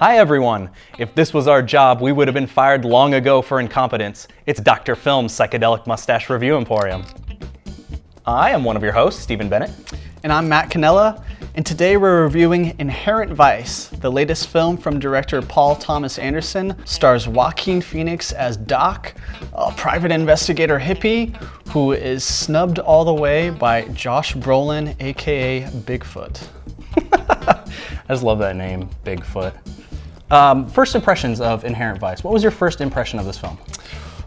Hi everyone! If this was our job, we would have been fired long ago for incompetence. It's Dr. Film's Psychedelic Mustache Review Emporium. I am one of your hosts, Stephen Bennett. And I'm Matt Canella, and today we're reviewing Inherent Vice, the latest film from director Paul Thomas Anderson. Stars Joaquin Phoenix as Doc, a private investigator hippie who is snubbed all the way by Josh Brolin, aka Bigfoot. I just love that name, Bigfoot. First impressions of Inherent Vice. What was your first impression of this film?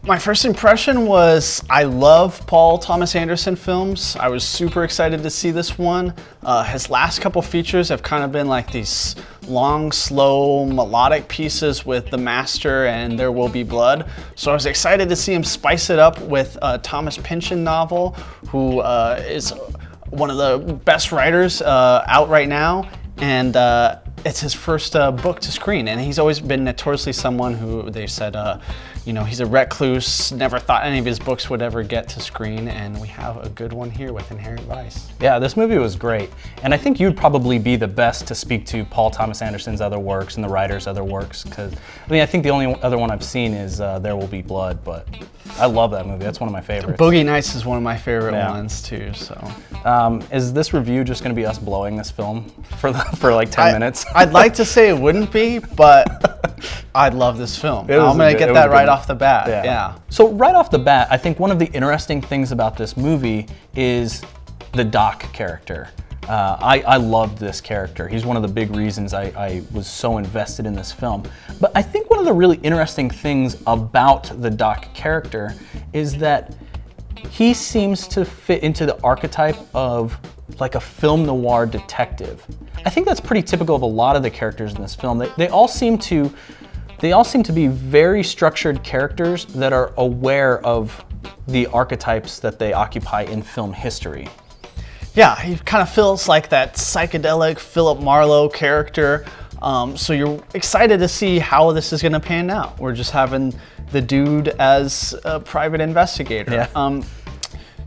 My first impression was I love Paul Thomas Anderson films. I was super excited to see this one. His last couple features have kind of been like these long, slow, melodic pieces with The Master and There Will Be Blood. So I was excited to see him spice it up with a Thomas Pynchon novel, who is one of the best writers out right now. And it's his first book to screen, and he's always been notoriously someone who they said, he's a recluse, never thought any of his books would ever get to screen, and we have a good one here with Inherent Vice. Yeah, this movie was great, and I think you'd probably be the best to speak to Paul Thomas Anderson's other works and the writer's other works, because I think the only other one I've seen is There Will Be Blood, but I love that movie. That's one of my favorites. Boogie Nights is one of my favorite ones too. So, is this review just going to be us blowing this film for like 10 minutes? I'd like to say it wouldn't be, but I love this film. I'm going to get that right off the bat. Yeah. So right off the bat, I think one of the interesting things about this movie is the Doc character. I loved this character. He's one of the big reasons I was so invested in this film. But I think one of the really interesting things about the Doc character is that he seems to fit into the archetype of like a film noir detective. I think that's pretty typical of a lot of the characters in this film. They all seem to be very structured characters that are aware of the archetypes that they occupy in film history. Yeah, he kind of feels like that psychedelic Philip Marlowe character. So you're excited to see how this is going to pan out. We're just having the dude as a private investigator. Yeah.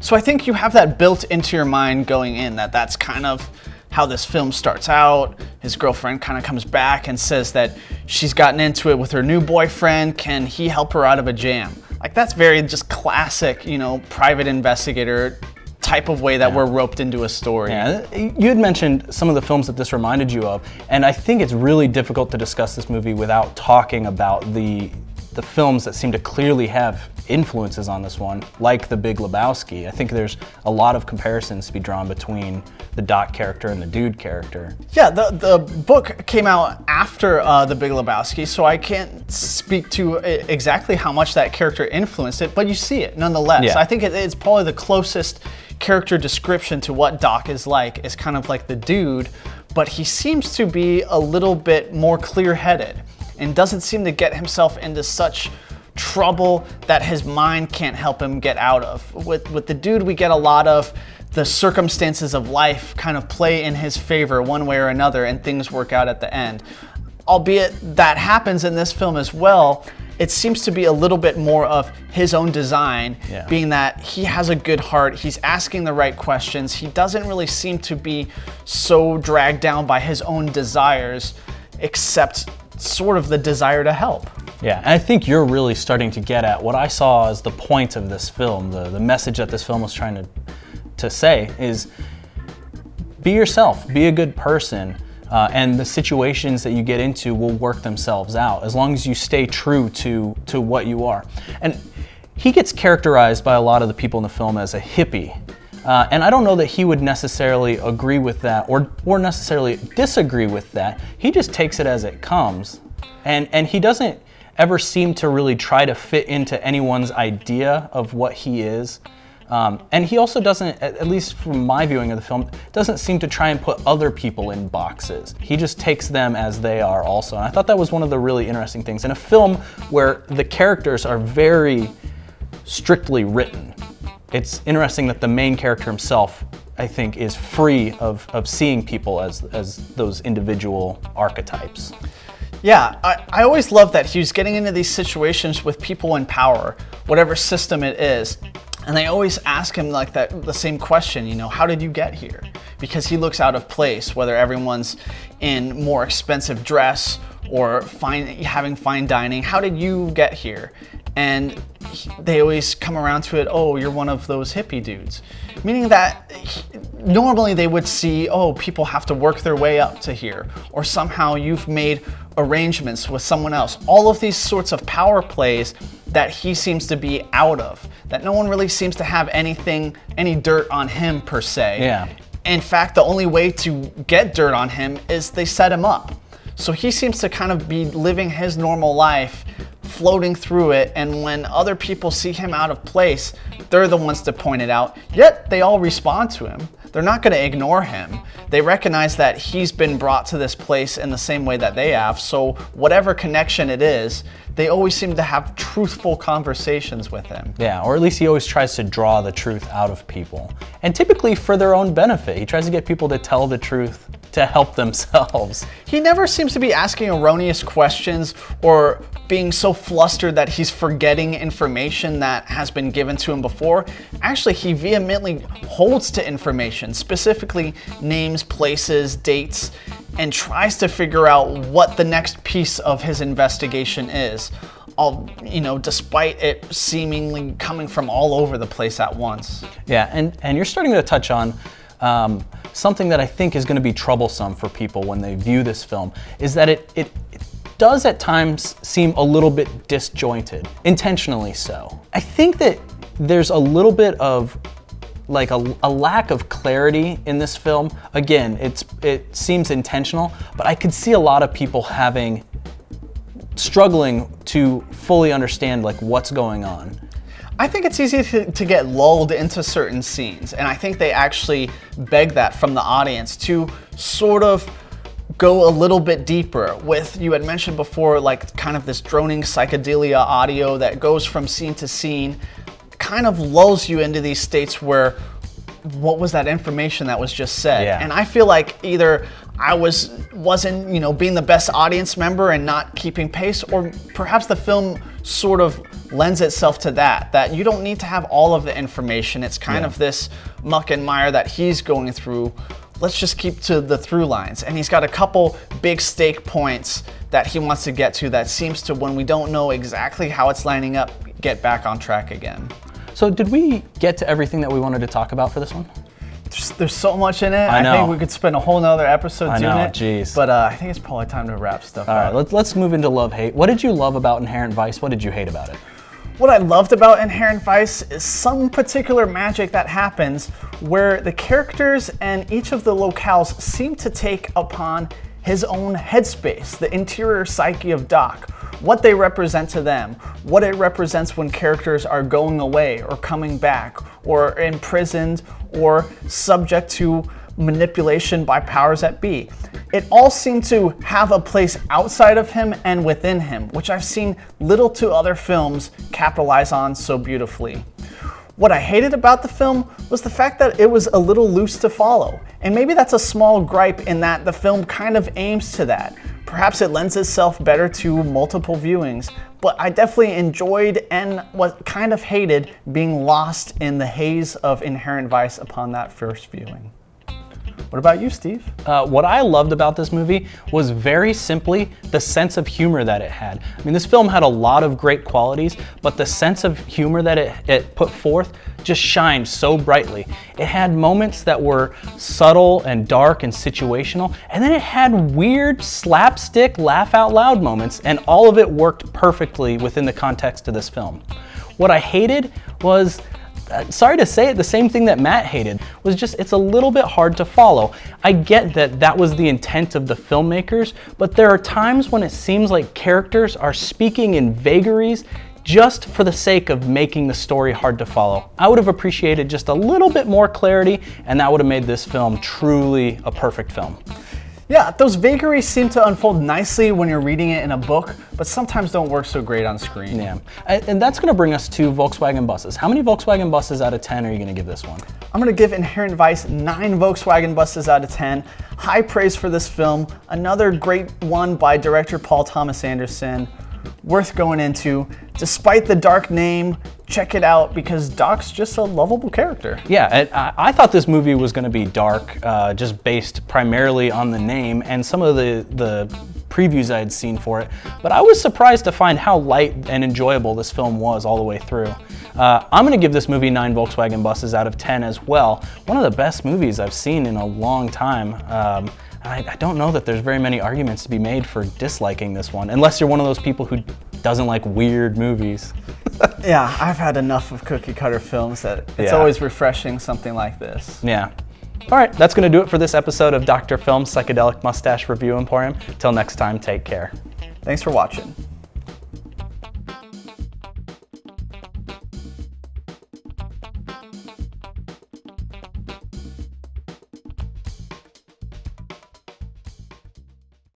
So I think you have that built into your mind going in, that's kind of how this film starts out. His girlfriend kind of comes back and says that she's gotten into it with her new boyfriend. Can he help her out of a jam? Like, that's very just classic, private investigator type of way that we're roped into a story. Yeah, you had mentioned some of the films that this reminded you of, and I think it's really difficult to discuss this movie without talking about the films that seem to clearly have influences on this one, like The Big Lebowski. I think there's a lot of comparisons to be drawn between the Doc character and the dude character. Yeah, the book came out after The Big Lebowski, so I can't speak to exactly how much that character influenced it, but you see it nonetheless. Yeah. I think it's probably the closest character description to what Doc is like, is kind of like the dude, but he seems to be a little bit more clear-headed and doesn't seem to get himself into such trouble that his mind can't help him get out of. With the dude, we get a lot of the circumstances of life kind of play in his favor one way or another, and things work out at the end. Albeit that happens in this film as well, it seems to be a little bit more of his own design, being that he has a good heart, he's asking the right questions, he doesn't really seem to be so dragged down by his own desires, except sort of the desire to help. Yeah, and I think you're really starting to get at what I saw as the point of this film, the message that this film was trying to say is be yourself, be a good person, and the situations that you get into will work themselves out as long as you stay true to what you are. And he gets characterized by a lot of the people in the film as a hippie. And I don't know that he would necessarily agree with that or necessarily disagree with that. He just takes it as it comes. And he doesn't ever seem to really try to fit into anyone's idea of what he is. And he also doesn't, at least from my viewing of the film, doesn't seem to try and put other people in boxes. He just takes them as they are also. And I thought that was one of the really interesting things. In a film where the characters are very strictly written, it's interesting that the main character himself, I think, is free of seeing people as those individual archetypes. Yeah, I always love that he was getting into these situations with people in power, whatever system it is, and they always ask him like the same question, how did you get here? Because he looks out of place, whether everyone's in more expensive dress or having fine dining. How did you get here? And they always come around to it, oh, you're one of those hippie dudes. Meaning that normally they would see, oh, people have to work their way up to here, or somehow you've made arrangements with someone else. All of these sorts of power plays that he seems to be out of, that no one really seems to have any dirt on him per se. Yeah. In fact, the only way to get dirt on him is they set him up. So he seems to kind of be living his normal life, floating through it, and when other people see him out of place, they're the ones to point it out, yet they all respond to him. They're not going to ignore him. They recognize that he's been brought to this place in the same way that they have, so whatever connection it is, they always seem to have truthful conversations with him. Yeah, or at least he always tries to draw the truth out of people. And typically for their own benefit. He tries to get people to tell the truth to help themselves. He never seems to be asking erroneous questions or being so flustered that he's forgetting information that has been given to him before. Actually, he vehemently holds to information, specifically names, places, dates, and tries to figure out what the next piece of his investigation is. Despite it seemingly coming from all over the place at once. Yeah, and you're starting to touch on something that I think is going to be troublesome for people when they view this film, is that it does at times seem a little bit disjointed, intentionally so. I think that there's a little bit of like a lack of clarity in this film. Again, it seems intentional, but I could see a lot of people struggling to fully understand like what's going on. I think it's easy to get lulled into certain scenes, and I think they actually beg that from the audience to sort of go a little bit deeper with, you had mentioned before, like kind of this droning psychedelia audio that goes from scene to scene, kind of lulls you into these states where, what was that information that was just said? Yeah. And I feel like either I wasn't being the best audience member and not keeping pace, or perhaps the film sort of lends itself to that you don't need to have all of the information. It's kind of this muck and mire that he's going through. Let's just keep to the through lines. And he's got a couple big stake points that he wants to get to that seems to, when we don't know exactly how it's lining up, get back on track again. So did we get to everything that we wanted to talk about for this one? There's so much in it. I know. think we could spend a whole nother episode doing it. Jeez. But I think it's probably time to wrap stuff up. All right, let's move into love-hate. What did you love about Inherent Vice? What did you hate about it? What I loved about Inherent Vice is some particular magic that happens where the characters and each of the locales seem to take upon his own headspace, the interior psyche of Doc, what they represent to them, what it represents when characters are going away or coming back or imprisoned or subject to manipulation by powers that be. It all seemed to have a place outside of him and within him, which I've seen little to other films capitalize on so beautifully. What I hated about the film was the fact that it was a little loose to follow. And maybe that's a small gripe in that the film kind of aims to that. Perhaps it lends itself better to multiple viewings, but I definitely enjoyed and was kind of hated being lost in the haze of Inherent Vice upon that first viewing. What about you, Steve? What I loved about this movie was very simply the sense of humor that it had. I mean, this film had a lot of great qualities, but the sense of humor that it put forth just shined so brightly. It had moments that were subtle and dark and situational, and then it had weird slapstick laugh out loud moments, and all of it worked perfectly within the context of this film. What I hated was, sorry to say it, the same thing that Matt hated, was just it's a little bit hard to follow. I get that that was the intent of the filmmakers, but there are times when it seems like characters are speaking in vagaries just for the sake of making the story hard to follow. I would have appreciated just a little bit more clarity, and that would have made this film truly a perfect film. Yeah, those vagaries seem to unfold nicely when you're reading it in a book, but sometimes don't work so great on screen. Yeah, and that's gonna bring us to Volkswagen buses. How many Volkswagen buses out of 10 are you gonna give this one? I'm gonna give Inherent Vice 9 Volkswagen buses out of 10. High praise for this film. Another great one by director Paul Thomas Anderson. Worth going into. Despite the dark name, check it out because Doc's just a lovable character. Yeah, I thought this movie was going to be dark, just based primarily on the name and some of the previews I had seen for it, but I was surprised to find how light and enjoyable this film was all the way through. I'm going to give this movie 9 Volkswagen buses out of 10 as well. One of the best movies I've seen in a long time. I don't know that there's very many arguments to be made for disliking this one, unless you're one of those people who doesn't like weird movies. Yeah, I've had enough of cookie cutter films that it's always refreshing something like this. Yeah. All right, that's going to do it for this episode of Dr. Film's Psychedelic Mustache Review Emporium. Till next time, take care. Thanks for watching.